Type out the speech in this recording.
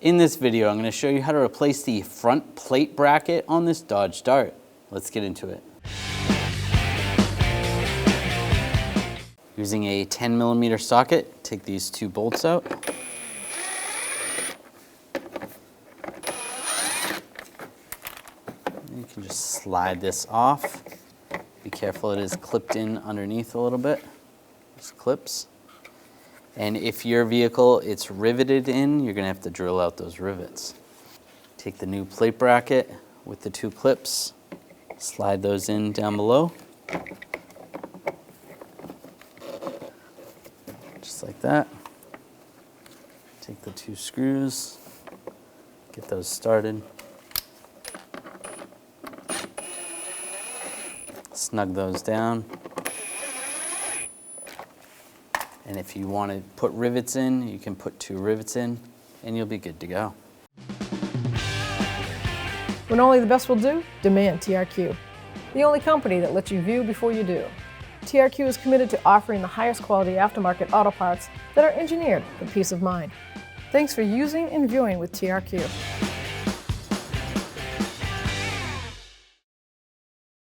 In this video, I'm going to show you how to replace the front plate bracket on this Dodge Dart. Let's get into it. Using a 10mm socket, take these two bolts out. You can just slide this off. Be careful, it is clipped in underneath a little bit. Just clips. And if your vehicle it's riveted in, you're going to have to drill out those rivets. Take the new plate bracket with the two clips, slide those in down below. Just like that. Take the two screws, get those started. Snug those down. And if you want to put rivets in, you can put 2 rivets in, and you'll be good to go. When only the best will do, demand TRQ. The only company that lets you view before you do. TRQ is committed to offering the highest quality aftermarket auto parts that are engineered for peace of mind. Thanks for using and viewing with TRQ.